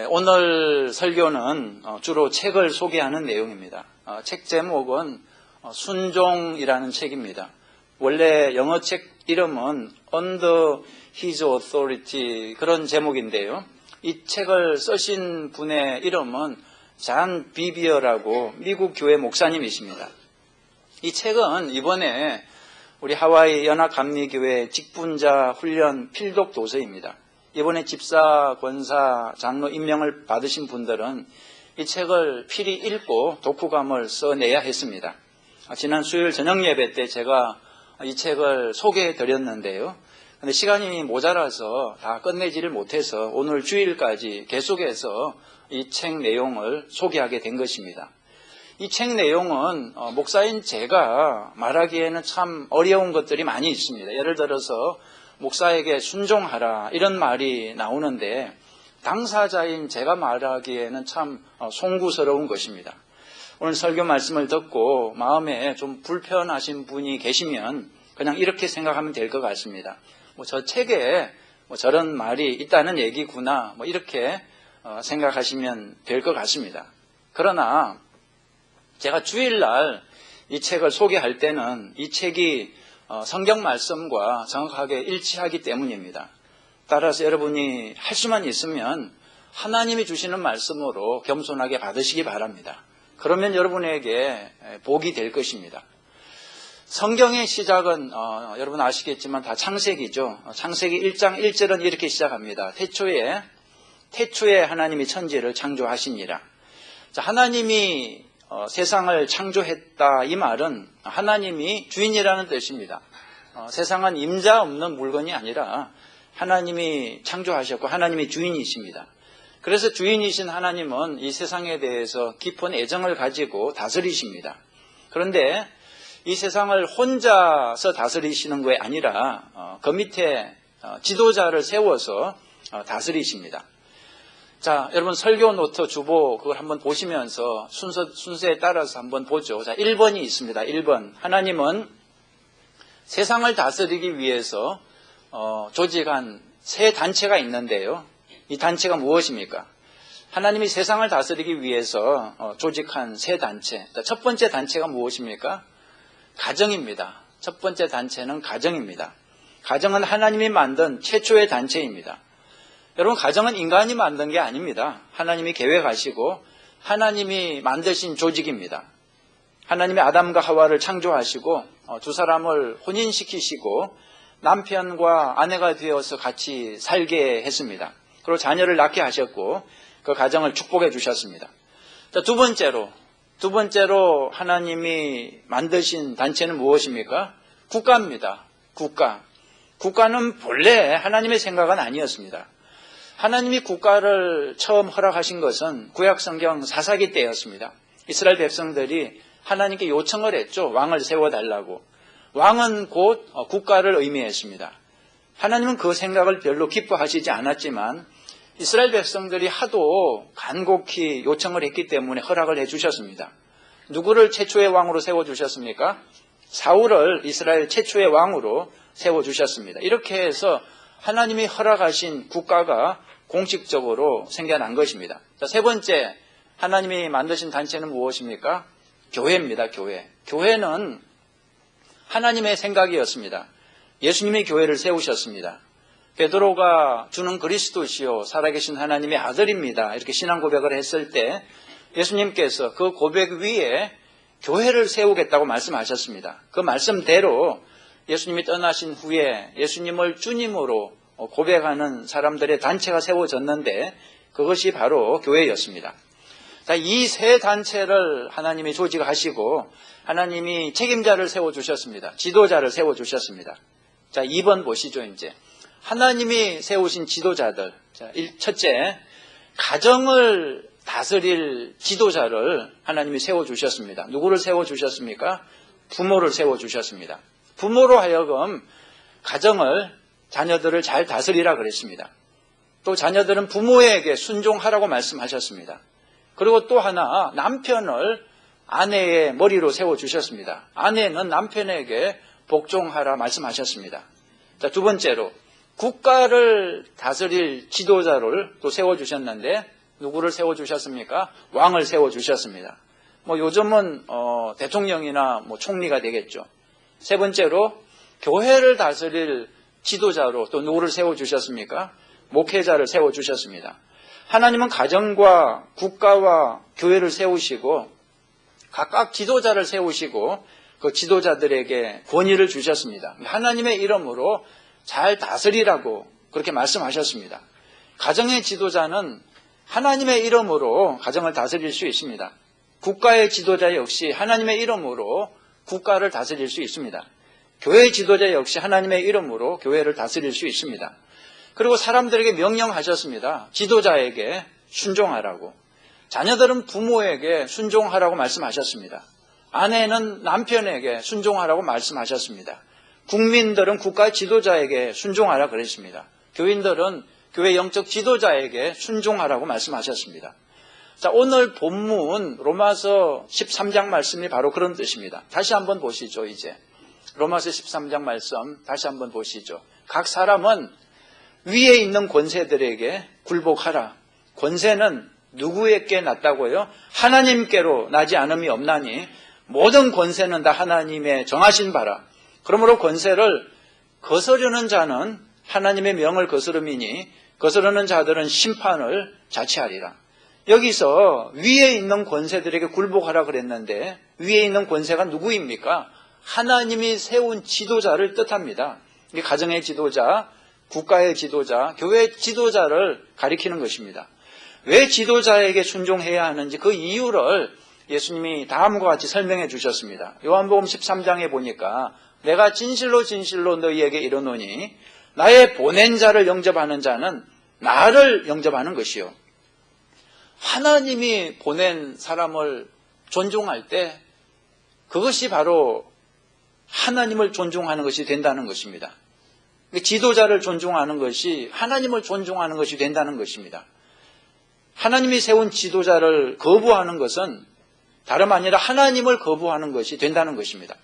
오늘 설교는 주로 책을 소개하는 내용입니다. 책 제목은 순종이라는 책입니다. 원래 영어 책 이름은 Under His Authority 그런 제목인데요. 이 책을 쓰신 분의 이름은 잔 비비어라고 미국 교회 목사님이십니다. 이 책은 이번에 우리 하와이 연합감리교회 직분자 훈련 필독 도서입니다. 이번에 집사, 권사, 장로 임명을 받으신 분들은 이 책을 필히 읽고 독후감을 써내야 했습니다. 지난 수요일 저녁 예배 때 제가 이 책을 소개해 드렸는데요. 근데 시간이 모자라서 다 끝내지를 못해서 오늘 주일까지 계속해서 이 책 내용을 소개하게 된 것입니다. 이 책 내용은 목사인 제가 말하기에는 참 어려운 것들이 많이 있습니다. 예를 들어서 목사에게 순종하라 이런 말이 나오는데 당사자인 제가 말하기에는 참 송구스러운 것입니다. 오늘 설교 말씀을 듣고 마음에 좀 불편하신 분이 계시면 그냥 이렇게 생각하면 될 것 같습니다. 저 책에 저런 말이 있다는 얘기구나 이렇게 생각하시면 될 것 같습니다. 그러나 제가 주일날 이 책을 소개할 때는 이 책이 성경 말씀과 정확하게 일치하기 때문입니다. 따라서 여러분이 할 수만 있으면 하나님이 주시는 말씀으로 겸손하게 받으시기 바랍니다. 그러면 여러분에게 복이 될 것입니다. 성경의 시작은 여러분 아시겠지만 다 창세기죠. 창세기 1장 1절은 이렇게 시작합니다. 태초에 하나님이 천지를 창조하시니라. 자, 하나님이 세상을 창조했다 이 말은 하나님이 주인이라는 뜻입니다. 세상은 임자 없는 물건이 아니라 하나님이 창조하셨고 하나님이 주인이십니다. 그래서 주인이신 하나님은 이 세상에 대해서 깊은 애정을 가지고 다스리십니다. 그런데 이 세상을 혼자서 다스리시는 게 아니라 그 밑에 지도자를 세워서 다스리십니다. 자, 여러분 설교 노트 주보 그걸 한번 보시면서 순서에 따라서 한번 보죠. 자, 1번이 있습니다. 1번. 하나님은 세상을 다스리기 위해서 조직한 세 단체가 있는데요. 이 단체가 무엇입니까? 하나님이 세상을 다스리기 위해서 조직한 세 단체. 첫 번째 단체가 무엇입니까? 가정입니다. 첫 번째 단체는 가정입니다. 가정은 하나님이 만든 최초의 단체입니다. 여러분, 가정은 인간이 만든 게 아닙니다. 하나님이 계획하시고 하나님이 만드신 조직입니다. 하나님이 아담과 하와를 창조하시고 두 사람을 혼인시키시고 남편과 아내가 되어서 같이 살게 했습니다. 그리고 자녀를 낳게 하셨고 그 가정을 축복해 주셨습니다. 자, 두 번째로 하나님이 만드신 단체는 무엇입니까? 국가입니다. 국가는 본래 하나님의 생각은 아니었습니다. 하나님이 국가를 처음 허락하신 것은 구약성경 사사기 때였습니다. 이스라엘 백성들이 하나님께 요청을 했죠. 왕을 세워달라고. 왕은 곧 국가를 의미했습니다. 하나님은 그 생각을 별로 기뻐하시지 않았지만 이스라엘 백성들이 하도 간곡히 요청을 했기 때문에 허락을 해주셨습니다. 누구를 최초의 왕으로 세워주셨습니까? 사울을 이스라엘 최초의 왕으로 세워주셨습니다. 이렇게 해서 하나님이 허락하신 국가가 공식적으로 생겨난 것입니다. 자, 세 번째 하나님이 만드신 단체는 무엇입니까? 교회입니다. 교회는 하나님의 생각이었습니다. 예수님이 교회를 세우셨습니다. 베드로가 주는 그리스도시요 살아계신 하나님의 아들입니다. 이렇게 신앙 고백을 했을 때 예수님께서 그 고백 위에 교회를 세우겠다고 말씀하셨습니다. 그 말씀대로 예수님이 떠나신 후에 예수님을 주님으로 고백하는 사람들의 단체가 세워졌는데 그것이 바로 교회였습니다. 자, 이 세 단체를 하나님이 조직하시고 하나님이 책임자를 세워주셨습니다. 지도자를 세워주셨습니다. 자, 2번 보시죠. 이제 하나님이 세우신 지도자들. 자, 첫째, 가정을 다스릴 지도자를 하나님이 세워주셨습니다. 누구를 세워주셨습니까? 부모를 세워주셨습니다. 부모로 하여금 가정을 자녀들을 잘 다스리라 그랬습니다. 또 자녀들은 부모에게 순종하라고 말씀하셨습니다. 그리고 또 하나 남편을 아내의 머리로 세워주셨습니다. 아내는 남편에게 복종하라 말씀하셨습니다. 자, 두 번째로 국가를 다스릴 지도자를 또 세워주셨는데 누구를 세워주셨습니까? 왕을 세워주셨습니다. 요즘은 대통령이나 총리가 되겠죠. 세 번째로 교회를 다스릴 지도자로 또 누구를 세워주셨습니까? 목회자를 세워주셨습니다. 하나님은 가정과 국가와 교회를 세우시고 각각 지도자를 세우시고 그 지도자들에게 권위를 주셨습니다. 하나님의 이름으로 잘 다스리라고 그렇게 말씀하셨습니다. 가정의 지도자는 하나님의 이름으로 가정을 다스릴 수 있습니다. 국가의 지도자 역시 하나님의 이름으로 국가를 다스릴 수 있습니다. 교회의 지도자 역시 하나님의 이름으로 교회를 다스릴 수 있습니다. 그리고 사람들에게 명령하셨습니다. 지도자에게 순종하라고. 자녀들은 부모에게 순종하라고 말씀하셨습니다. 아내는 남편에게 순종하라고 말씀하셨습니다. 국민들은 국가 지도자에게 순종하라 그랬습니다. 교인들은 교회 영적 지도자에게 순종하라고 말씀하셨습니다. 자, 오늘 본문 로마서 13장 말씀이 바로 그런 뜻입니다. 다시 한번 보시죠. 이제 로마서 13장 말씀 다시 한번 보시죠. 각 사람은 위에 있는 권세들에게 굴복하라. 권세는 누구에게 났다고요? 하나님께로 나지 않음이 없나니 모든 권세는 다 하나님의 정하신 바라. 그러므로 권세를 거스르는 자는 하나님의 명을 거스름이니 거스르는 자들은 심판을 자취하리라. 여기서 위에 있는 권세들에게 굴복하라 그랬는데 위에 있는 권세가 누구입니까? 하나님이 세운 지도자를 뜻합니다. 이 가정의 지도자, 국가의 지도자, 교회의 지도자를 가리키는 것입니다. 왜 지도자에게 순종해야 하는지 그 이유를 예수님이 다음과 같이 설명해 주셨습니다. 요한복음 13장에 보니까 내가 진실로 진실로 너희에게 이르노니 나의 보낸 자를 영접하는 자는 나를 영접하는 것이요. 하나님이 보낸 사람을 존중할 때 그것이 바로 하나님을 존중하는 것이 된다는 것입니다. 지도자를 존중하는 것이 하나님을 존중하는 것이 된다는 것입니다. 하나님이 세운 지도자를 거부하는 것은 다름 아니라 하나님을 거부하는 것이 된다는 것입니다.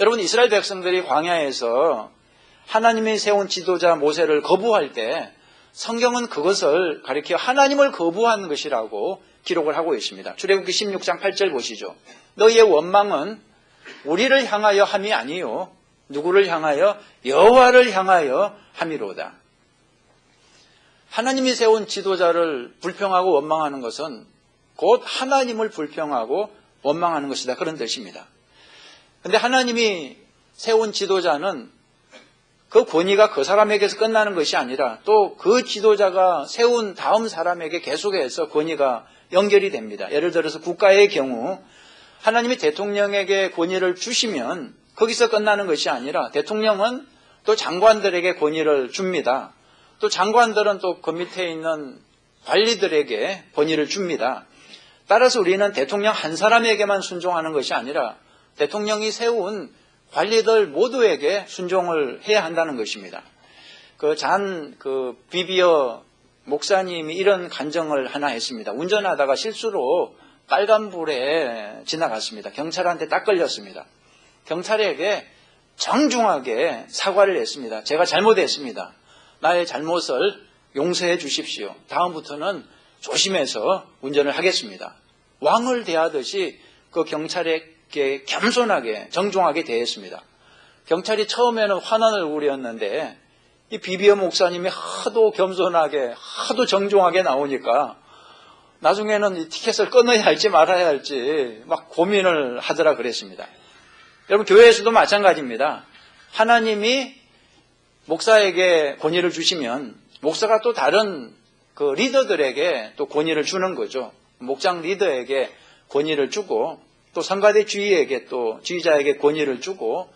여러분, 이스라엘 백성들이 광야에서 하나님이 세운 지도자 모세를 거부할 때 성경은 그것을 가리켜 하나님을 거부하는 것이라고 기록을 하고 있습니다. 출애굽기 16장 8절 보시죠. 너희의 원망은 우리를 향하여 함이 아니요 누구를 향하여? 여호와를 향하여 함이로다. 하나님이 세운 지도자를 불평하고 원망하는 것은 곧 하나님을 불평하고 원망하는 것이다. 그런 뜻입니다. 그런데 하나님이 세운 지도자는 그 권위가 그 사람에게서 끝나는 것이 아니라 또 그 지도자가 세운 다음 사람에게 계속해서 권위가 연결이 됩니다. 예를 들어서 국가의 경우 하나님이 대통령에게 권위를 주시면 거기서 끝나는 것이 아니라 대통령은 또 장관들에게 권위를 줍니다. 또 장관들은 또 그 밑에 있는 관리들에게 권위를 줍니다. 따라서 우리는 대통령 한 사람에게만 순종하는 것이 아니라 대통령이 세운 관리들 모두에게 순종을 해야 한다는 것입니다. 비비어 목사님이 이런 간증을 하나 했습니다. 운전하다가 실수로 빨간불에 지나갔습니다. 경찰한테 딱 걸렸습니다. 경찰에게 정중하게 사과를 했습니다. 제가 잘못했습니다. 나의 잘못을 용서해 주십시오. 다음부터는 조심해서 운전을 하겠습니다. 왕을 대하듯이 그 경찰에게 겸손하게 정중하게 대했습니다. 경찰이 처음에는 화난 얼굴이었는데 이 비비어 목사님이 하도 겸손하게 하도 정중하게 나오니까 나중에는 이 티켓을 끊어야 할지 말아야 할지 막 고민을 하더라 그랬습니다. 여러분, 교회에서도 마찬가지입니다. 하나님이 목사에게 권위를 주시면 목사가 또 다른 그 리더들에게 또 권위를 주는 거죠. 목장 리더에게 권위를 주고 또 성가대 주의에게 또 주의자에게 권위를 주고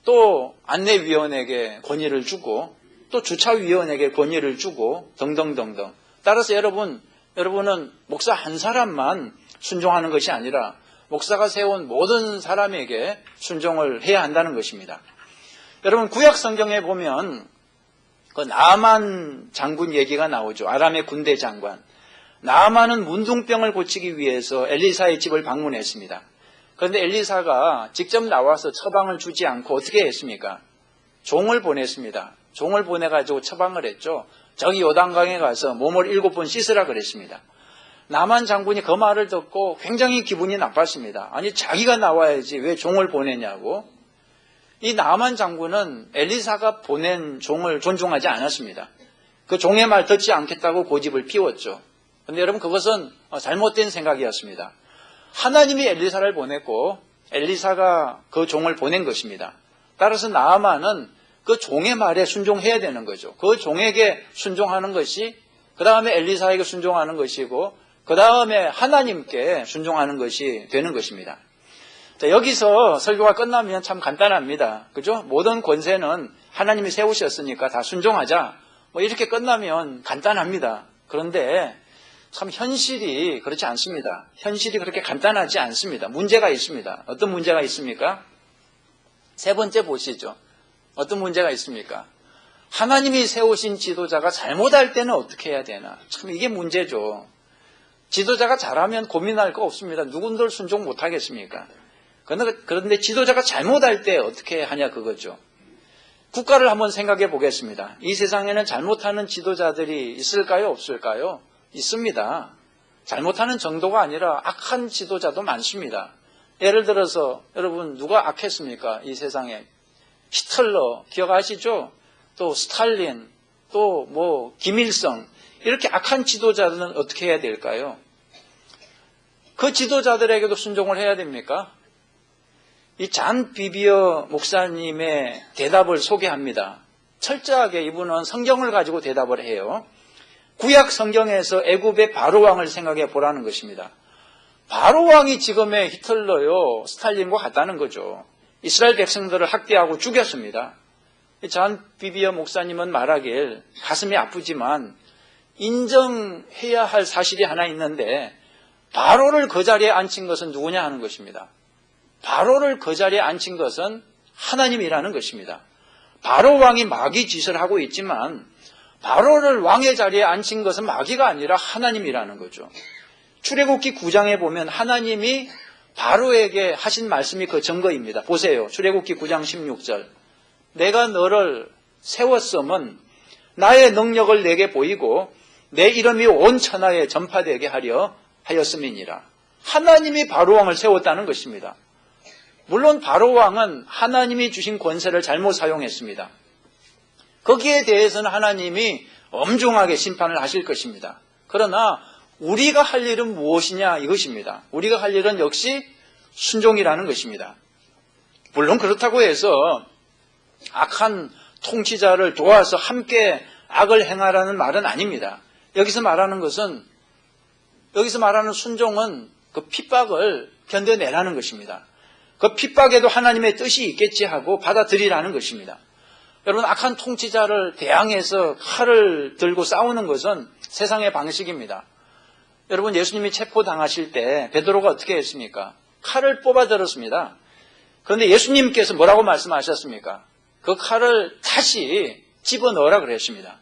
또 안내위원에게 권위를 주고 또 주차위원에게 권위를 주고 등등등등. 따라서 여러분은 목사 한 사람만 순종하는 것이 아니라 목사가 세운 모든 사람에게 순종을 해야 한다는 것입니다. 여러분, 구약 성경에 보면 그 나아만 장군 얘기가 나오죠. 아람의 군대 장관. 나아만은 문둥병을 고치기 위해서 엘리사의 집을 방문했습니다. 그런데 엘리사가 직접 나와서 처방을 주지 않고 어떻게 했습니까? 종을 보냈습니다. 종을 보내가지고 처방을 했죠. 저기 요단강에 가서 몸을 7번 씻으라 그랬습니다. 나만 장군이 그 말을 듣고 굉장히 기분이 나빴습니다. 아니 자기가 나와야지 왜 종을 보내냐고. 이 나만 장군은 엘리사가 보낸 종을 존중하지 않았습니다. 그 종의 말 듣지 않겠다고 고집을 피웠죠. 그런데 여러분 그것은 잘못된 생각이었습니다. 하나님이 엘리사를 보냈고 엘리사가 그 종을 보낸 것입니다. 따라서 나아만은 그 종의 말에 순종해야 되는 거죠. 그 종에게 순종하는 것이 그 다음에 엘리사에게 순종하는 것이고 그 다음에 하나님께 순종하는 것이 되는 것입니다. 자, 여기서 설교가 끝나면 참 간단합니다. 그죠? 모든 권세는 하나님이 세우셨으니까 다 순종하자. 뭐 이렇게 끝나면 간단합니다. 그런데 참 현실이 그렇지 않습니다. 현실이 그렇게 간단하지 않습니다. 문제가 있습니다. 어떤 문제가 있습니까? 세 번째 보시죠. 어떤 문제가 있습니까? 하나님이 세우신 지도자가 잘못할 때는 어떻게 해야 되나? 참 이게 문제죠. 지도자가 잘하면 고민할 거 없습니다. 누군들 순종 못하겠습니까? 그런데 지도자가 잘못할 때 어떻게 하냐 그거죠. 국가를 한번 생각해 보겠습니다. 이 세상에는 잘못하는 지도자들이 있을까요? 없을까요? 있습니다. 잘못하는 정도가 아니라 악한 지도자도 많습니다. 예를 들어서 여러분 누가 악했습니까? 이 세상에. 히틀러 기억하시죠? 또 스탈린, 또 뭐 김일성 이렇게 악한 지도자들은 어떻게 해야 될까요? 그 지도자들에게도 순종을 해야 됩니까? 이 잔 비비어 목사님의 대답을 소개합니다. 철저하게 이분은 성경을 가지고 대답을 해요. 구약 성경에서 애굽의 바로 왕을 생각해 보라는 것입니다. 바로 왕이 지금의 히틀러요, 스탈린과 같다는 거죠. 이스라엘 백성들을 학대하고 죽였습니다. 잔 비비어 목사님은 말하길 가슴이 아프지만 인정해야 할 사실이 하나 있는데 바로를 그 자리에 앉힌 것은 누구냐 하는 것입니다. 바로를 그 자리에 앉힌 것은 하나님이라는 것입니다. 바로 왕이 마귀 짓을 하고 있지만 바로를 왕의 자리에 앉힌 것은 마귀가 아니라 하나님이라는 거죠. 출애굽기 9장에 보면 하나님이 바로에게 하신 말씀이 그 증거입니다. 보세요. 출애굽기 9장 16절. 내가 너를 세웠음은 나의 능력을 내게 보이고 내 이름이 온 천하에 전파되게 하려 하였음이니라. 하나님이 바로왕을 세웠다는 것입니다. 물론 바로왕은 하나님이 주신 권세를 잘못 사용했습니다. 거기에 대해서는 하나님이 엄중하게 심판을 하실 것입니다. 그러나 우리가 할 일은 무엇이냐 이것입니다. 우리가 할 일은 역시 순종이라는 것입니다. 물론 그렇다고 해서 악한 통치자를 도와서 함께 악을 행하라는 말은 아닙니다. 여기서 말하는 순종은 그 핍박을 견뎌내라는 것입니다. 그 핍박에도 하나님의 뜻이 있겠지 하고 받아들이라는 것입니다. 여러분 악한 통치자를 대항해서 칼을 들고 싸우는 것은 세상의 방식입니다. 여러분 예수님이 체포당하실 때 베드로가 어떻게 했습니까? 칼을 뽑아들었습니다. 그런데 예수님께서 뭐라고 말씀하셨습니까? 그 칼을 다시 집어넣으라 그랬습니다.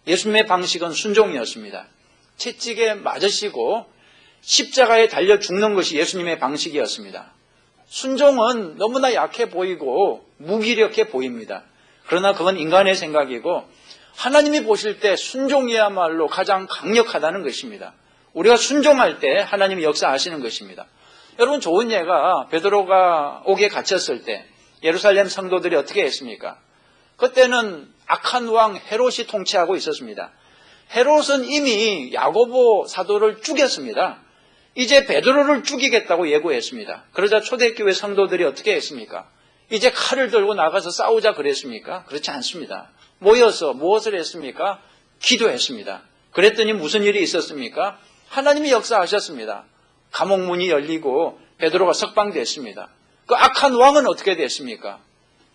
예수님의 방식은 순종이었습니다. 채찍에 맞으시고 십자가에 달려 죽는 것이 예수님의 방식이었습니다. 순종은 너무나 약해 보이고 무기력해 보입니다. 그러나 그건 인간의 생각이고 하나님이 보실 때 순종이야말로 가장 강력하다는 것입니다. 우리가 순종할 때 하나님이 역사하시는 것입니다. 여러분 좋은 예가 베드로가 옥에 갇혔을 때 예루살렘 성도들이 어떻게 했습니까? 그때는 악한 왕 헤롯이 통치하고 있었습니다. 헤롯은 이미 야고보 사도를 죽였습니다. 이제 베드로를 죽이겠다고 예고했습니다. 그러자 초대교회 성도들이 어떻게 했습니까? 이제 칼을 들고 나가서 싸우자 그랬습니까? 그렇지 않습니다. 모여서 무엇을 했습니까? 기도했습니다. 그랬더니 무슨 일이 있었습니까? 하나님이 역사하셨습니다. 감옥문이 열리고 베드로가 석방됐습니다. 그 악한 왕은 어떻게 됐습니까?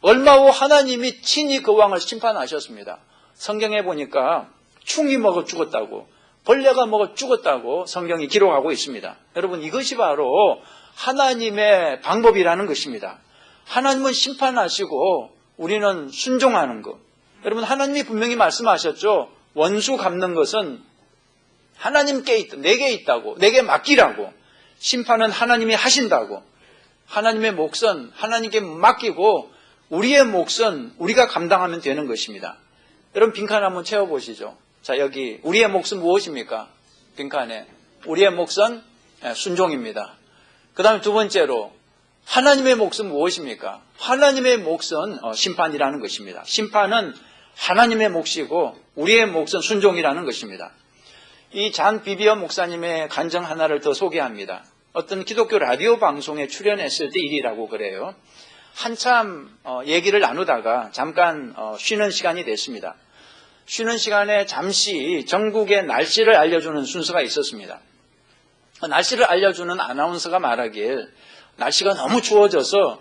얼마 후 하나님이 친히 그 왕을 심판하셨습니다. 성경에 보니까 충이 먹어 죽었다고, 벌레가 먹어 죽었다고 성경이 기록하고 있습니다. 여러분 이것이 바로 하나님의 방법이라는 것입니다. 하나님은 심판하시고 우리는 순종하는 것. 여러분 하나님이 분명히 말씀하셨죠. 원수 갚는 것은 하나님께 있다, 내게 있다고, 내게 맡기라고. 심판은 하나님이 하신다고. 하나님의 몫은 하나님께 맡기고 우리의 몫은 우리가 감당하면 되는 것입니다. 여러분 빈칸 한번 채워보시죠. 자, 여기 우리의 몫은 무엇입니까? 빈칸에 우리의 몫은 순종입니다. 그 다음에 두 번째로 하나님의 몫은 무엇입니까? 하나님의 몫은 심판이라는 것입니다. 심판은 하나님의 몫이고 우리의 몫은 순종이라는 것입니다. 이 잔 비비어 목사님의 간증 하나를 더 소개합니다. 어떤 기독교 라디오 방송에 출연했을 때 일이라고 그래요. 한참 얘기를 나누다가 잠깐 쉬는 시간이 됐습니다. 쉬는 시간에 잠시 전국의 날씨를 알려주는 순서가 있었습니다. 날씨를 알려주는 아나운서가 말하길 날씨가 너무 추워져서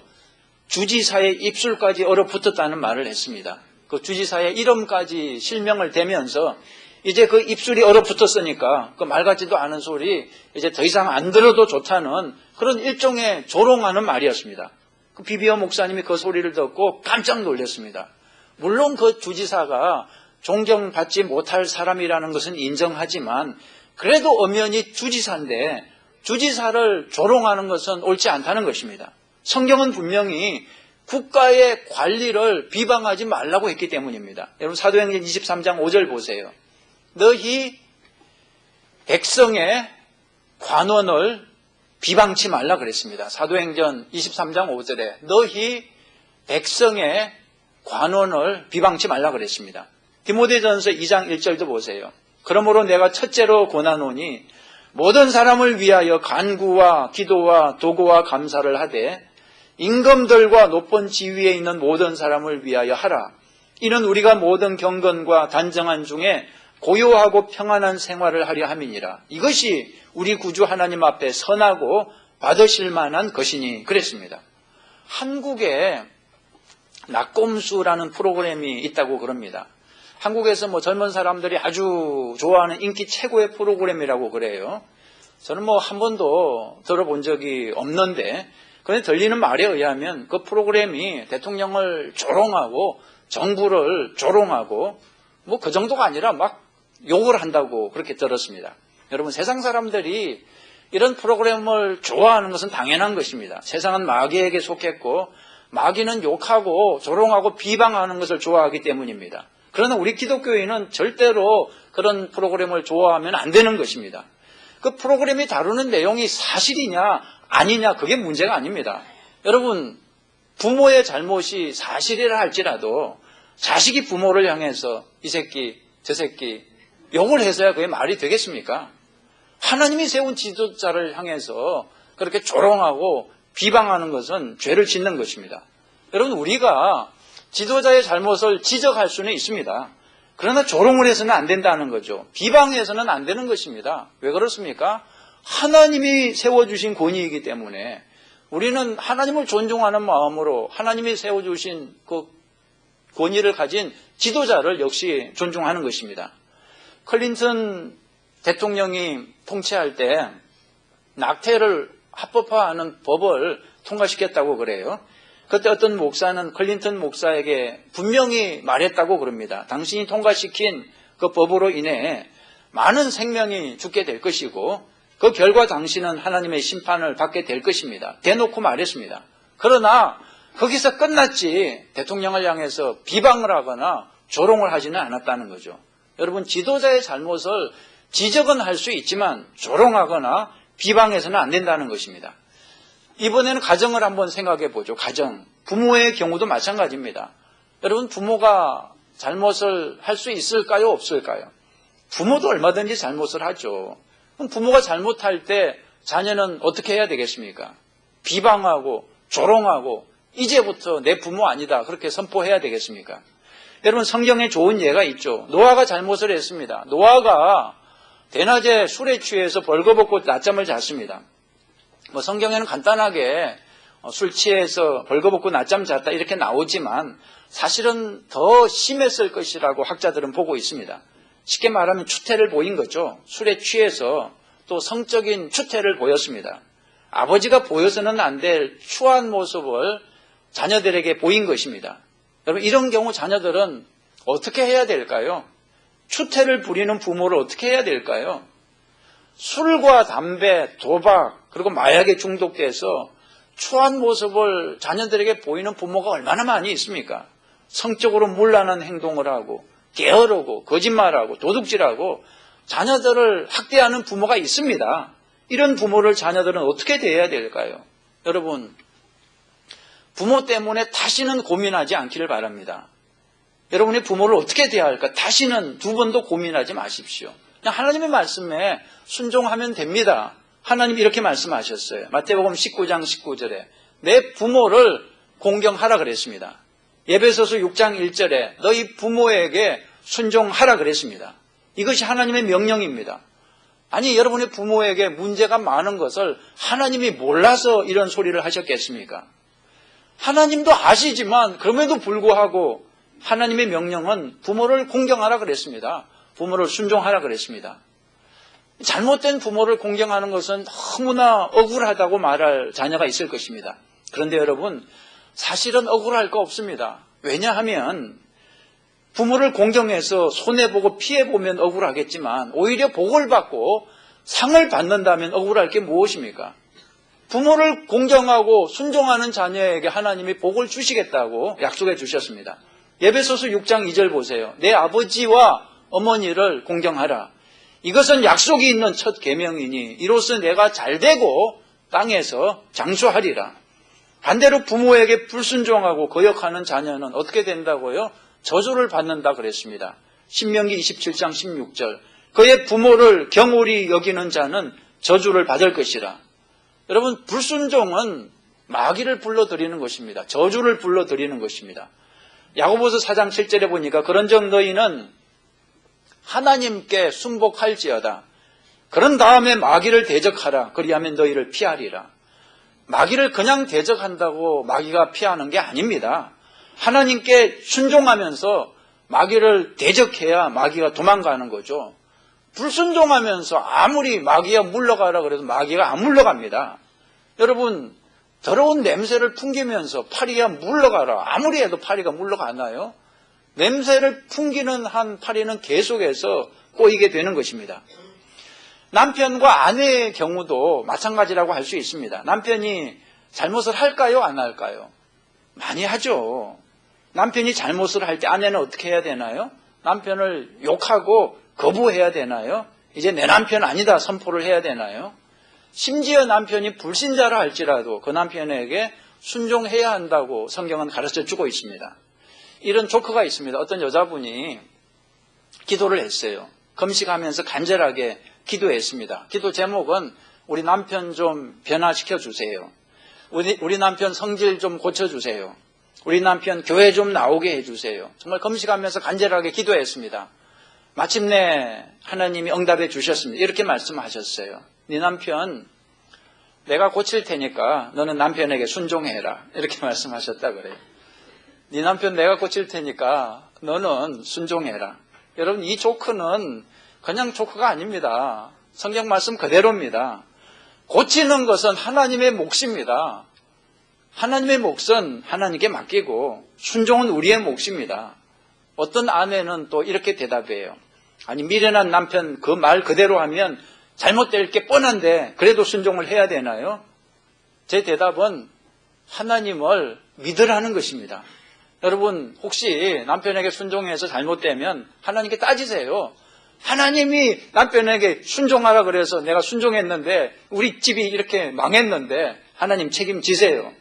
주지사의 입술까지 얼어붙었다는 말을 했습니다. 그 주지사의 이름까지 실명을 대면서 이제 그 입술이 얼어붙었으니까 그 말 같지도 않은 소리 이제 더 이상 안 들어도 좋다는 그런 일종의 조롱하는 말이었습니다. 그 비비어 목사님이 그 소리를 듣고 깜짝 놀랐습니다. 물론 그 주지사가 존경받지 못할 사람이라는 것은 인정하지만 그래도 엄연히 주지사인데 주지사를 조롱하는 것은 옳지 않다는 것입니다. 성경은 분명히 국가의 관리를 비방하지 말라고 했기 때문입니다. 여러분 사도행전 23장 5절 보세요. 너희 백성의 관원을 비방치 말라 그랬습니다. 사도행전 23장 5절에 너희 백성의 관원을 비방치 말라 그랬습니다. 디모데전서 2장 1절도 보세요. 그러므로 내가 첫째로 권하노니 모든 사람을 위하여 간구와 기도와 도구와 감사를 하되 임금들과 높은 지위에 있는 모든 사람을 위하여 하라. 이는 우리가 모든 경건과 단정한 중에 고요하고 평안한 생활을 하려 함이니라. 이것이 우리 구주 하나님 앞에 선하고 받으실 만한 것이니 그랬습니다. 한국에 낙곰수라는 프로그램이 있다고 그럽니다. 한국에서 젊은 사람들이 아주 좋아하는 인기 최고의 프로그램이라고 그래요. 저는 한 번도 들어본 적이 없는데 그런데 들리는 말에 의하면 그 프로그램이 대통령을 조롱하고 정부를 조롱하고 그 정도가 아니라 막 욕을 한다고 그렇게 들었습니다. 여러분 세상 사람들이 이런 프로그램을 좋아하는 것은 당연한 것입니다. 세상은 마귀에게 속했고 마귀는 욕하고 조롱하고 비방하는 것을 좋아하기 때문입니다. 그러나 우리 기독교인은 절대로 그런 프로그램을 좋아하면 안 되는 것입니다. 그 프로그램이 다루는 내용이 사실이냐 아니냐 그게 문제가 아닙니다. 여러분 부모의 잘못이 사실이라 할지라도 자식이 부모를 향해서 이 새끼 저 새끼 욕을 해서야 그게 말이 되겠습니까? 하나님이 세운 지도자를 향해서 그렇게 조롱하고 비방하는 것은 죄를 짓는 것입니다. 여러분 우리가 지도자의 잘못을 지적할 수는 있습니다. 그러나 조롱을 해서는 안 된다는 거죠. 비방해서는 안 되는 것입니다. 왜 그렇습니까? 하나님이 세워주신 권위이기 때문에 우리는 하나님을 존중하는 마음으로 하나님이 세워주신 그 권위를 가진 지도자를 역시 존중하는 것입니다. 클린턴 대통령이 통치할 때 낙태를 합법화하는 법을 통과시켰다고 그래요. 그때 어떤 목사는 클린턴 목사에게 분명히 말했다고 그럽니다. 당신이 통과시킨 그 법으로 인해 많은 생명이 죽게 될 것이고 그 결과 당신은 하나님의 심판을 받게 될 것입니다. 대놓고 말했습니다. 그러나 거기서 끝났지 대통령을 향해서 비방을 하거나 조롱을 하지는 않았다는 거죠. 여러분 지도자의 잘못을 지적은 할 수 있지만 조롱하거나 비방해서는 안 된다는 것입니다. 이번에는 가정을 한번 생각해 보죠. 가정. 부모의 경우도 마찬가지입니다. 여러분 부모가 잘못을 할 수 있을까요? 없을까요? 부모도 얼마든지 잘못을 하죠. 그럼 부모가 잘못할 때 자녀는 어떻게 해야 되겠습니까? 비방하고 조롱하고 이제부터 내 부모 아니다 그렇게 선포해야 되겠습니까? 여러분 성경에 좋은 예가 있죠. 노아가 잘못을 했습니다. 노아가 대낮에 술에 취해서 벌거벗고 낮잠을 잤습니다. 성경에는 간단하게 술 취해서 벌거벗고 낮잠 잤다 이렇게 나오지만 사실은 더 심했을 것이라고 학자들은 보고 있습니다. 쉽게 말하면 추태를 보인 거죠. 술에 취해서 또 성적인 추태를 보였습니다. 아버지가 보여서는 안 될 추한 모습을 자녀들에게 보인 것입니다. 여러분 이런 경우 자녀들은 어떻게 해야 될까요? 추태를 부리는 부모를 어떻게 해야 될까요? 술과 담배, 도박, 그리고 마약에 중독돼서 추한 모습을 자녀들에게 보이는 부모가 얼마나 많이 있습니까? 성적으로 문란한 행동을 하고 게으르고 거짓말하고 도둑질하고 자녀들을 학대하는 부모가 있습니다. 이런 부모를 자녀들은 어떻게 대해야 될까요? 여러분, 부모 때문에 다시는 고민하지 않기를 바랍니다. 여러분의 부모를 어떻게 대해야 할까? 다시는 두 번도 고민하지 마십시오. 그냥 하나님의 말씀에 순종하면 됩니다. 하나님이 이렇게 말씀하셨어요. 마태복음 19장 19절에 내 부모를 공경하라 그랬습니다. 에베소서 6장 1절에 너희 부모에게 순종하라 그랬습니다. 이것이 하나님의 명령입니다. 아니, 여러분의 부모에게 문제가 많은 것을 하나님이 몰라서 이런 소리를 하셨겠습니까? 하나님도 아시지만 그럼에도 불구하고 하나님의 명령은 부모를 공경하라 그랬습니다. 부모를 순종하라 그랬습니다. 잘못된 부모를 공경하는 것은 너무나 억울하다고 말할 자녀가 있을 것입니다. 그런데 여러분, 사실은 억울할 거 없습니다. 왜냐하면 부모를 공경해서 손해보고 피해보면 억울하겠지만 오히려 복을 받고 상을 받는다면 억울할 게 무엇입니까? 부모를 공경하고 순종하는 자녀에게 하나님이 복을 주시겠다고 약속해 주셨습니다. 에베소서 6장 2절 보세요. 내 아버지와 어머니를 공경하라. 이것은 약속이 있는 첫 계명이니 이로써 내가 잘되고 땅에서 장수하리라. 반대로 부모에게 불순종하고 거역하는 자녀는 어떻게 된다고요? 저주를 받는다 그랬습니다. 신명기 27장 16절. 그의 부모를 경홀히 여기는 자는 저주를 받을 것이라. 여러분, 불순종은 마귀를 불러들이는 것입니다. 저주를 불러들이는 것입니다. 야고보서 4장 7절에 보니까 그런즉 너희는 하나님께 순복할지어다. 그런 다음에 마귀를 대적하라. 그리하면 너희를 피하리라. 마귀를 그냥 대적한다고 마귀가 피하는 게 아닙니다. 하나님께 순종하면서 마귀를 대적해야 마귀가 도망가는 거죠. 불순종하면서 아무리 마귀가 물러가라 그래도 마귀가 안 물러갑니다. 여러분, 더러운 냄새를 풍기면서 파리가 물러가라. 아무리 해도 파리가 물러가나요? 냄새를 풍기는 한 파리는 계속해서 꼬이게 되는 것입니다. 남편과 아내의 경우도 마찬가지라고 할 수 있습니다. 남편이 잘못을 할까요? 안 할까요? 많이 하죠. 남편이 잘못을 할 때 아내는 어떻게 해야 되나요? 남편을 욕하고 거부해야 되나요? 이제 내 남편 아니다 선포를 해야 되나요? 심지어 남편이 불신자라 할지라도 그 남편에게 순종해야 한다고 성경은 가르쳐 주고 있습니다. 이런 조커가 있습니다. 어떤 여자분이 기도를 했어요. 금식하면서 간절하게 기도했습니다. 기도 제목은 우리 남편 좀 변화시켜 주세요. 우리 남편 성질 좀 고쳐주세요. 우리 남편 교회 좀 나오게 해주세요. 정말 금식하면서 간절하게 기도했습니다. 마침내 하나님이 응답해 주셨습니다. 이렇게 말씀하셨어요. 네 남편 내가 고칠 테니까 너는 남편에게 순종해라. 이렇게 말씀하셨다 그래요. 네 남편 내가 고칠 테니까 너는 순종해라. 여러분, 이 조크는 그냥 조크가 아닙니다. 성경 말씀 그대로입니다. 고치는 것은 하나님의 몫입니다. 하나님의 몫은 하나님께 맡기고 순종은 우리의 몫입니다. 어떤 아내는 또 이렇게 대답해요. 아니, 미련한 남편 그 말 그대로 하면 잘못될 게 뻔한데 그래도 순종을 해야 되나요? 제 대답은 하나님을 믿으라는 것입니다. 여러분, 혹시 남편에게 순종해서 잘못되면 하나님께 따지세요. 하나님이 남편에게 순종하라 그래서 내가 순종했는데 우리 집이 이렇게 망했는데 하나님 책임지세요.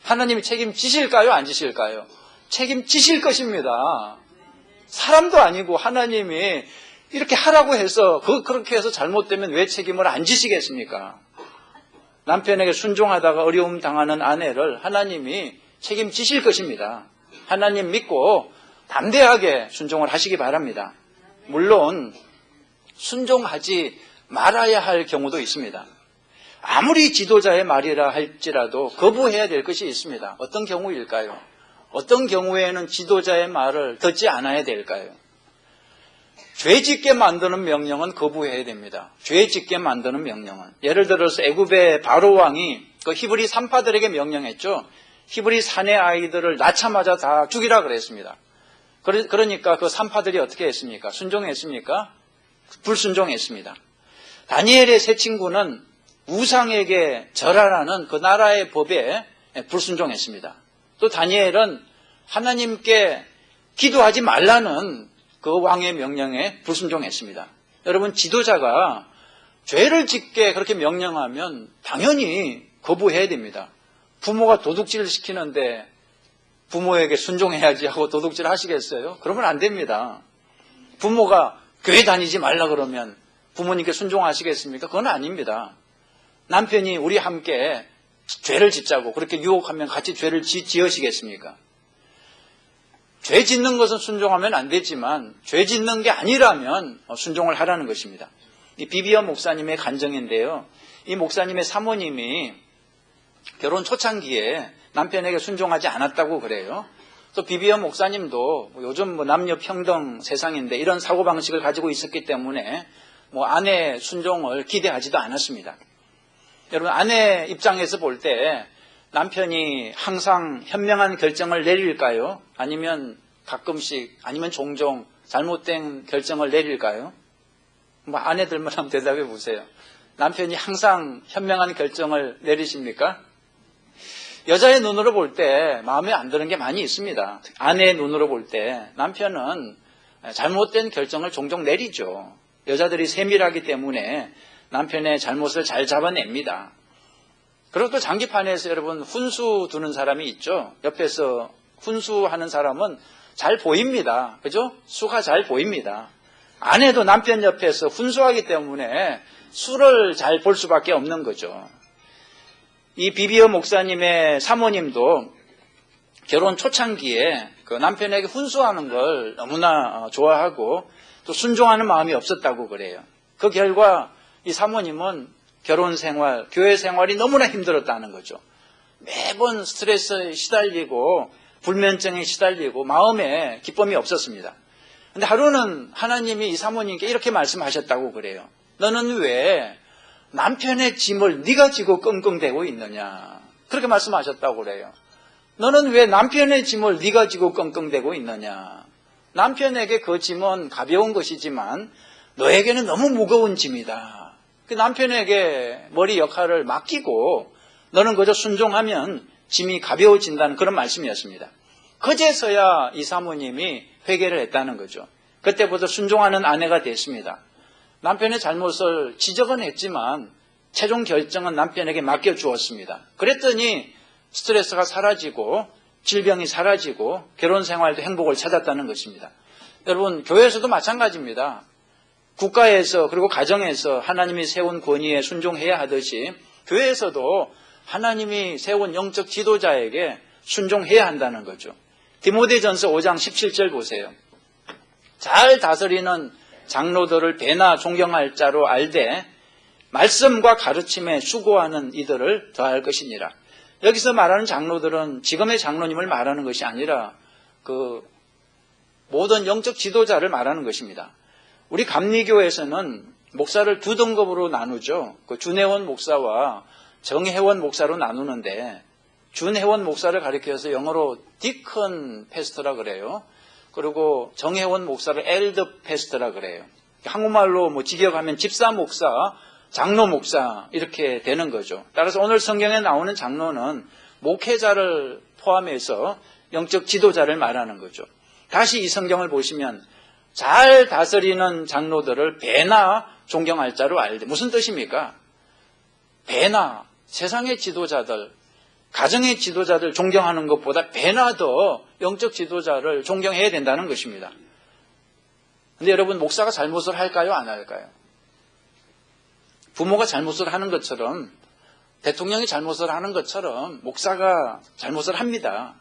하나님이 책임지실까요? 안 지실까요? 책임지실 것입니다. 사람도 아니고 하나님이 이렇게 하라고 해서 그렇게 해서 잘못되면 왜 책임을 안 지시겠습니까? 남편에게 순종하다가 어려움 당하는 아내를 하나님이 책임지실 것입니다. 하나님 믿고 담대하게 순종을 하시기 바랍니다. 물론 순종하지 말아야 할 경우도 있습니다. 아무리 지도자의 말이라 할지라도 거부해야 될 것이 있습니다. 어떤 경우일까요? 어떤 경우에는 지도자의 말을 듣지 않아야 될까요? 죄 짓게 만드는 명령은 거부해야 됩니다. 죄 짓게 만드는 명령은. 예를 들어서 애굽의 바로 왕이 그 히브리 산파들에게 명령했죠. 히브리 사내 아이들을 낳자마자 다 죽이라 그랬습니다. 그러니까 그 산파들이 어떻게 했습니까? 순종했습니까? 불순종했습니다. 다니엘의 세 친구는 우상에게 절하라는 그 나라의 법에 불순종했습니다. 또 다니엘은 하나님께 기도하지 말라는 그 왕의 명령에 불순종했습니다. 여러분, 지도자가 죄를 짓게 그렇게 명령하면 당연히 거부해야 됩니다. 부모가 도둑질을 시키는데 부모에게 순종해야지 하고 도둑질 하시겠어요? 그러면 안 됩니다. 부모가 교회 다니지 말라 그러면 부모님께 순종하시겠습니까? 그건 아닙니다. 남편이 우리 함께 죄를 짓자고 그렇게 유혹하면 같이 죄를 지으시겠습니까? 죄 짓는 것은 순종하면 안 되지만 죄 짓는 게 아니라면 순종을 하라는 것입니다. 이 비비어 목사님의 간증인데요. 이 목사님의 사모님이 결혼 초창기에 남편에게 순종하지 않았다고 그래요. 또 비비어 목사님도 요즘 남녀 평등 세상인데 이런 사고방식을 가지고 있었기 때문에 아내 순종을 기대하지도 않았습니다. 여러분, 아내 입장에서 볼 때 남편이 항상 현명한 결정을 내릴까요? 아니면 가끔씩, 아니면 종종 잘못된 결정을 내릴까요? 아내들만 한번 대답해 보세요. 남편이 항상 현명한 결정을 내리십니까? 여자의 눈으로 볼 때 마음에 안 드는 게 많이 있습니다. 아내의 눈으로 볼 때 남편은 잘못된 결정을 종종 내리죠. 여자들이 세밀하기 때문에 남편의 잘못을 잘 잡아냅니다. 그리고 또 장기판에서 여러분 훈수 두는 사람이 있죠. 옆에서 훈수하는 사람은 잘 보입니다. 그죠? 수가 잘 보입니다. 아내도 남편 옆에서 훈수하기 때문에 수를 잘 볼 수밖에 없는 거죠. 이 비비어 목사님의 사모님도 결혼 초창기에 그 남편에게 훈수하는 걸 너무나 좋아하고 또 순종하는 마음이 없었다고 그래요. 그 결과 이 사모님은 결혼 생활, 교회 생활이 너무나 힘들었다는 거죠. 매번 스트레스에 시달리고 불면증에 시달리고 마음에 기쁨이 없었습니다. 근데 하루는 하나님이 이 사모님께 이렇게 말씀하셨다고 그래요. 너는 왜 남편의 짐을 네가 지고 끙끙대고 있느냐. 그렇게 말씀하셨다고 그래요. 너는 왜 남편의 짐을 네가 지고 끙끙대고 있느냐. 남편에게 그 짐은 가벼운 것이지만 너에게는 너무 무거운 짐이다. 그 남편에게 머리 역할을 맡기고 너는 그저 순종하면 짐이 가벼워진다는 그런 말씀이었습니다. 그제서야 이 사모님이 회개를 했다는 거죠. 그때부터 순종하는 아내가 됐습니다. 남편의 잘못을 지적은 했지만 최종 결정은 남편에게 맡겨주었습니다. 그랬더니 스트레스가 사라지고 질병이 사라지고 결혼 생활도 행복을 찾았다는 것입니다. 여러분, 교회에서도 마찬가지입니다. 국가에서 그리고 가정에서 하나님이 세운 권위에 순종해야 하듯이 교회에서도 하나님이 세운 영적 지도자에게 순종해야 한다는 거죠. 디모데전서 5장 17절 보세요. 잘 다스리는 장로들을 배나 존경할 자로 알되 말씀과 가르침에 수고하는 이들을 더할 것이니라. 여기서 말하는 장로들은 지금의 장로님을 말하는 것이 아니라 그 모든 영적 지도자를 말하는 것입니다. 우리 감리교에서는 목사를 두 등급으로 나누죠. 그 준혜원 목사와 정혜원 목사로 나누는데 준혜원 목사를 가리켜서 영어로 디컨 패스터라 그래요. 그리고 정혜원 목사를 엘더 패스터라 그래요. 한국말로 직역하면 집사 목사, 장로 목사 이렇게 되는 거죠. 따라서 오늘 성경에 나오는 장로는 목회자를 포함해서 영적 지도자를 말하는 거죠. 다시 이 성경을 보시면 잘 다스리는 장로들을 배나 존경할 자로 알되. 무슨 뜻입니까? 배나 세상의 지도자들, 가정의 지도자들 존경하는 것보다 배나 더 영적 지도자를 존경해야 된다는 것입니다. 근데 여러분, 목사가 잘못을 할까요? 안 할까요? 부모가 잘못을 하는 것처럼, 대통령이 잘못을 하는 것처럼 목사가 잘못을 합니다.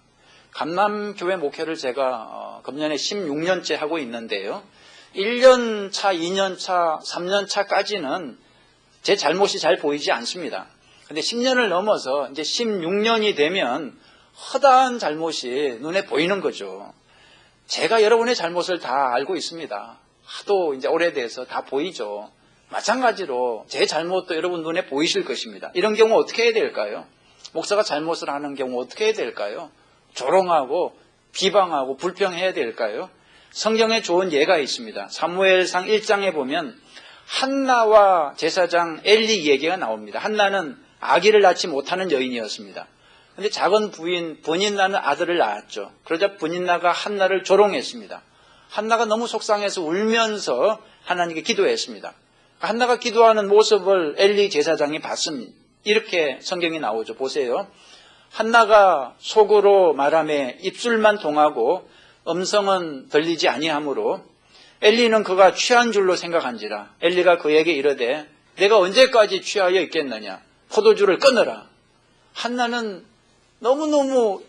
감남교회 목회를 제가 금년에 16년째 하고 있는데요. 1년 차, 2년 차, 3년 차까지는 제 잘못이 잘 보이지 않습니다. 근데 10년을 넘어서 이제 16년이 되면 허다한 잘못이 눈에 보이는 거죠. 제가 여러분의 잘못을 다 알고 있습니다. 하도 이제 오래돼서 다 보이죠. 마찬가지로 제 잘못도 여러분 눈에 보이실 것입니다. 이런 경우 어떻게 해야 될까요? 목사가 잘못을 하는 경우 어떻게 해야 될까요? 조롱하고 비방하고 불평해야 될까요? 성경에 좋은 예가 있습니다. 사무엘상 1장에 보면 한나와 제사장 엘리 얘기가 나옵니다. 한나는 아기를 낳지 못하는 여인이었습니다. 그런데 작은 부인 브닌나는 아들을 낳았죠. 그러자 브닌나가 한나를 조롱했습니다. 한나가 너무 속상해서 울면서 하나님께 기도했습니다. 한나가 기도하는 모습을 엘리 제사장이 봤습니다. 이렇게 성경이 나오죠. 보세요. 한나가 속으로 말하며 입술만 동하고 음성은 들리지 아니하므로 엘리는 그가 취한 줄로 생각한지라. 엘리가 그에게 이르되 내가 언제까지 취하여 있겠느냐. 포도주를 끊어라. 한나는 너무너무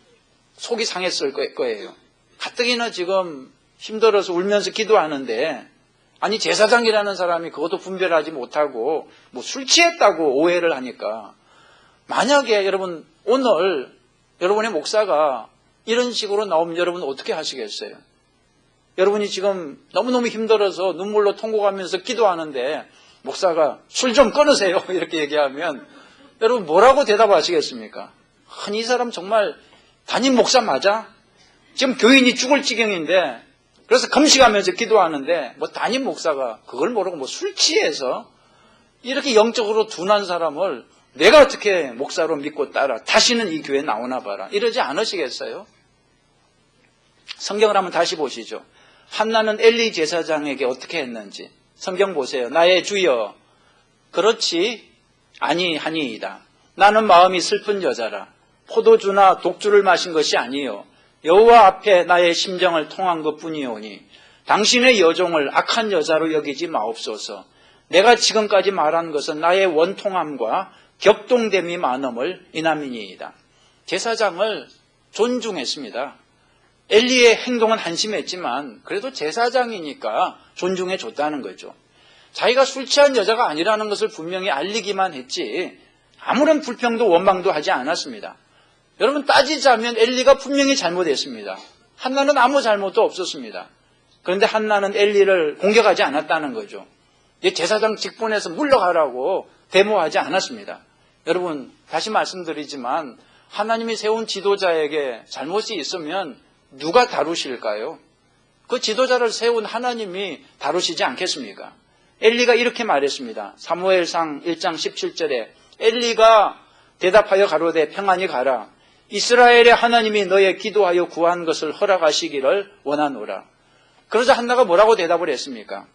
속이 상했을 거예요. 가뜩이나 지금 힘들어서 울면서 기도하는데 아니 제사장이라는 사람이 그것도 분별하지 못하고 뭐 술 취했다고 오해를 하니까 만약에 여러분 오늘 여러분의 목사가 이런 식으로 나오면 여러분 어떻게 하시겠어요? 여러분이 지금 너무너무 힘들어서 눈물로 통곡하면서 기도하는데 목사가 술 좀 끊으세요 이렇게 얘기하면 여러분 뭐라고 대답하시겠습니까? 아니 이 사람 정말 담임 목사 맞아? 지금 교인이 죽을 지경인데 그래서 금식하면서 기도하는데 뭐 담임 목사가 그걸 모르고 뭐 술 취해서 이렇게 영적으로 둔한 사람을 내가 어떻게 목사로 믿고 따라 다시는 이 교회에 나오나 봐라 이러지 않으시겠어요? 성경을 한번 다시 보시죠. 한나는 엘리 제사장에게 어떻게 했는지 성경 보세요. 나의 주여 그렇지 아니하니이다. 나는 마음이 슬픈 여자라. 포도주나 독주를 마신 것이 아니요 여호와 앞에 나의 심정을 통한 것뿐이오니 당신의 여종을 악한 여자로 여기지 마옵소서. 내가 지금까지 말한 것은 나의 원통함과 격동됨이 많음을 인함이니이다. 제사장을 존중했습니다. 엘리의 행동은 한심했지만 그래도 제사장이니까 존중해 줬다는 거죠. 자기가 술 취한 여자가 아니라는 것을 분명히 알리기만 했지 아무런 불평도 원망도 하지 않았습니다. 여러분 따지자면 엘리가 분명히 잘못했습니다. 한나는 아무 잘못도 없었습니다. 그런데 한나는 엘리를 공격하지 않았다는 거죠. 제사장 직분에서 물러가라고 데모하지 않았습니다. 여러분 다시 말씀드리지만 하나님이 세운 지도자에게 잘못이 있으면 누가 다루실까요? 그 지도자를 세운 하나님이 다루시지 않겠습니까? 엘리가 이렇게 말했습니다. 사무엘상 1장 17절에 엘리가 대답하여 가로되 평안히 가라. 이스라엘의 하나님이 너의 기도하여 구한 것을 허락하시기를 원하노라. 그러자 한나가 뭐라고 대답을 했습니까?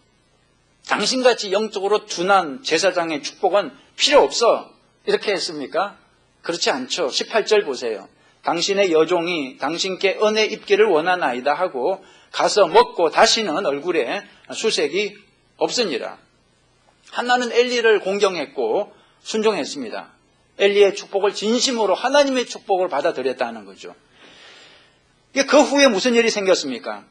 당신같이 영적으로 둔한 제사장의 축복은 필요 없어. 이렇게 했습니까? 그렇지 않죠. 18절 보세요. 당신의 여종이 당신께 은혜 입기를 원하나이다 하고 가서 먹고 다시는 얼굴에 수색이 없으니라. 한나는 엘리를 공경했고 순종했습니다. 엘리의 축복을 진심으로 하나님의 축복을 받아들였다는 거죠. 그 후에 무슨 일이 생겼습니까?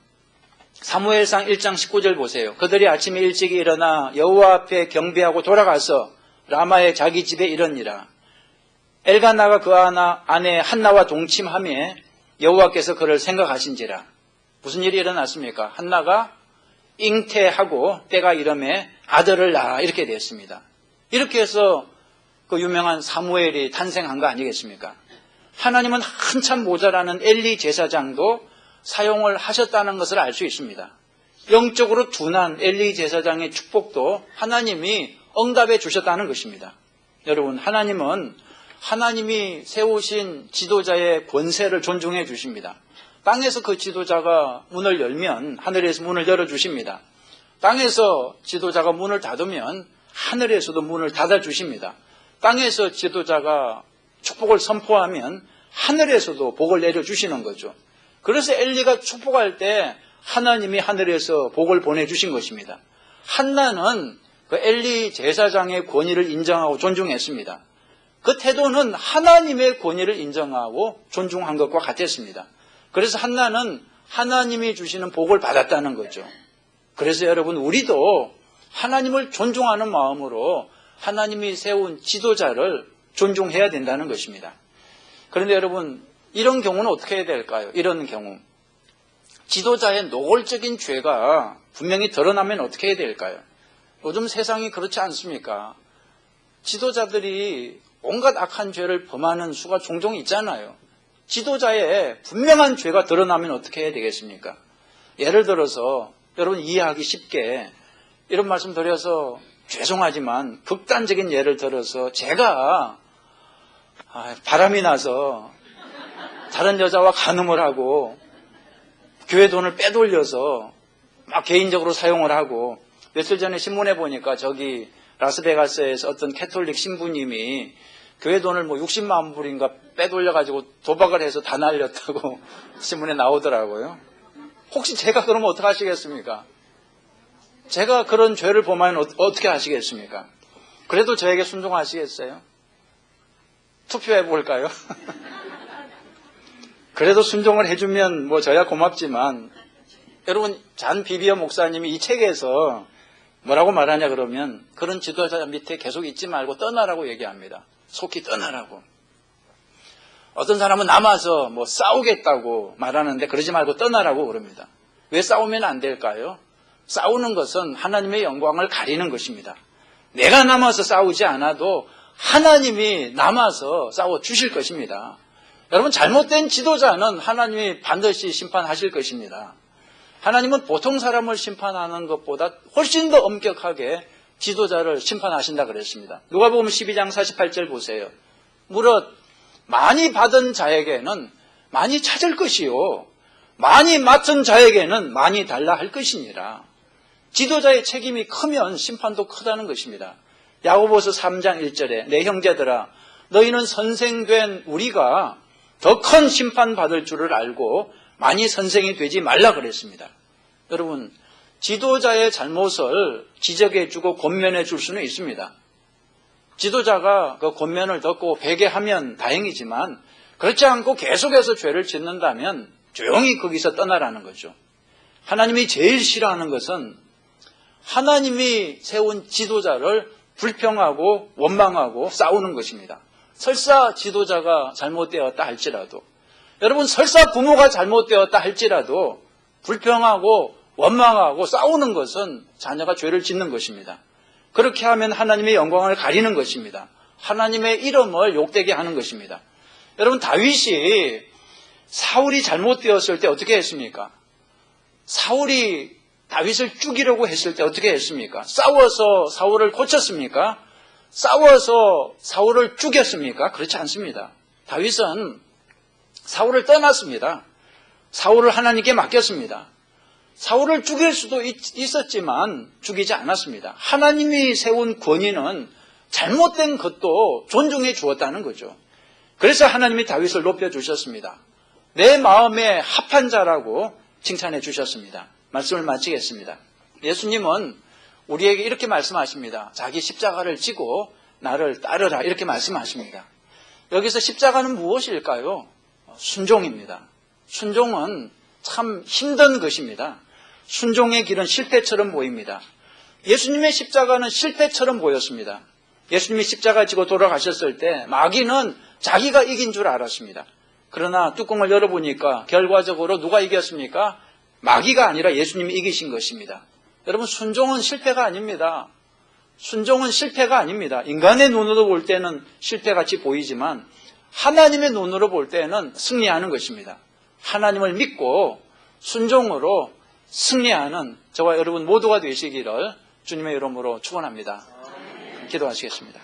사무엘상 1장 19절 보세요. 그들이 아침에 일찍 일어나 여호와 앞에 경배하고 돌아가서 라마의 자기 집에 이르니라. 엘가나가 그 아내 한나와 동침하며 여호와께서 그를 생각하신지라. 무슨 일이 일어났습니까? 한나가 잉태하고 때가 이름에 아들을 낳아 이렇게 됐습니다. 이렇게 해서 그 유명한 사무엘이 탄생한 거 아니겠습니까? 하나님은 한참 모자라는 엘리 제사장도 사용을 하셨다는 것을 알 수 있습니다. 영적으로 둔한 엘리 제사장의 축복도 하나님이 응답해 주셨다는 것입니다. 여러분 하나님은 하나님이 세우신 지도자의 권세를 존중해 주십니다. 땅에서 그 지도자가 문을 열면 하늘에서 문을 열어주십니다. 땅에서 지도자가 문을 닫으면 하늘에서도 문을 닫아주십니다. 땅에서 지도자가 축복을 선포하면 하늘에서도 복을 내려주시는 거죠. 그래서 엘리가 축복할 때 하나님이 하늘에서 복을 보내주신 것입니다. 한나는 그 엘리 제사장의 권위를 인정하고 존중했습니다. 그 태도는 하나님의 권위를 인정하고 존중한 것과 같았습니다. 그래서 한나는 하나님이 주시는 복을 받았다는 거죠. 그래서 여러분 우리도 하나님을 존중하는 마음으로 하나님이 세운 지도자를 존중해야 된다는 것입니다. 그런데 여러분 이런 경우는 어떻게 해야 될까요? 이런 경우 지도자의 노골적인 죄가 분명히 드러나면 어떻게 해야 될까요? 요즘 세상이 그렇지 않습니까? 지도자들이 온갖 악한 죄를 범하는 수가 종종 있잖아요. 지도자의 분명한 죄가 드러나면 어떻게 해야 되겠습니까? 예를 들어서 여러분 이해하기 쉽게 이런 말씀 드려서 죄송하지만 극단적인 예를 들어서 제가 바람이 나서 다른 여자와 간음을 하고 교회 돈을 빼돌려서 막 개인적으로 사용을 하고, 며칠 전에 신문에 보니까 저기 라스베가스에서 어떤 캐톨릭 신부님이 교회 돈을 뭐 60만 불인가 빼돌려가지고 도박을 해서 다 날렸다고 신문에 나오더라고요. 혹시 제가 그러면 어떻게 하시겠습니까? 제가 그런 죄를 범하면 어떻게 하시겠습니까? 그래도 저에게 순종하시겠어요? 투표해 볼까요? 그래도 순종을 해주면 뭐 저야 고맙지만, 여러분 잔 비비어 목사님이 이 책에서 뭐라고 말하냐 그러면 그런 지도자 밑에 계속 있지 말고 떠나라고 얘기합니다. 속히 떠나라고. 어떤 사람은 남아서 뭐 싸우겠다고 말하는데 그러지 말고 떠나라고 그럽니다. 왜 싸우면 안 될까요? 싸우는 것은 하나님의 영광을 가리는 것입니다. 내가 남아서 싸우지 않아도 하나님이 남아서 싸워 주실 것입니다. 여러분, 잘못된 지도자는 하나님이 반드시 심판하실 것입니다. 하나님은 보통 사람을 심판하는 것보다 훨씬 더 엄격하게 지도자를 심판하신다 그랬습니다. 누가복음 12장 48절 보세요. 무릇 많이 받은 자에게는 많이 찾을 것이요 많이 맡은 자에게는 많이 달라 할 것이니라. 지도자의 책임이 크면 심판도 크다는 것입니다. 야고보서 3장 1절에 내 형제들아 너희는 선생된 우리가 더 큰 심판 받을 줄을 알고 많이 선생이 되지 말라 그랬습니다. 여러분, 지도자의 잘못을 지적해주고 권면해 줄 수는 있습니다. 지도자가 그 권면을 듣고 회개하면 다행이지만 그렇지 않고 계속해서 죄를 짓는다면 조용히 거기서 떠나라는 거죠. 하나님이 제일 싫어하는 것은 하나님이 세운 지도자를 불평하고 원망하고 싸우는 것입니다. 설사 지도자가 잘못되었다 할지라도, 여러분 설사 부모가 잘못되었다 할지라도 불평하고 원망하고 싸우는 것은 자녀가 죄를 짓는 것입니다. 그렇게 하면 하나님의 영광을 가리는 것입니다. 하나님의 이름을 욕되게 하는 것입니다. 여러분, 다윗이 사울이 잘못되었을 때 어떻게 했습니까? 사울이 다윗을 죽이려고 했을 때 어떻게 했습니까? 싸워서 사울을 고쳤습니까? 싸워서 사울을 죽였습니까? 그렇지 않습니다. 다윗은 사울을 떠났습니다. 사울을 하나님께 맡겼습니다. 사울을 죽일 수도 있었지만 죽이지 않았습니다. 하나님이 세운 권위는 잘못된 것도 존중해 주었다는 거죠. 그래서 하나님이 다윗을 높여주셨습니다. 내 마음에 합한 자라고 칭찬해 주셨습니다. 말씀을 마치겠습니다. 예수님은 우리에게 이렇게 말씀하십니다. 자기 십자가를 지고 나를 따르라 이렇게 말씀하십니다. 여기서 십자가는 무엇일까요? 순종입니다. 순종은 참 힘든 것입니다. 순종의 길은 실패처럼 보입니다. 예수님의 십자가는 실패처럼 보였습니다. 예수님이 십자가 지고 돌아가셨을 때 마귀는 자기가 이긴 줄 알았습니다. 그러나 뚜껑을 열어보니까 결과적으로 누가 이겼습니까? 마귀가 아니라 예수님이 이기신 것입니다. 여러분, 순종은 실패가 아닙니다. 순종은 실패가 아닙니다. 인간의 눈으로 볼 때는 실패같이 보이지만 하나님의 눈으로 볼 때는 승리하는 것입니다. 하나님을 믿고 순종으로 승리하는 저와 여러분 모두가 되시기를 주님의 이름으로 축원합니다. 기도하시겠습니다.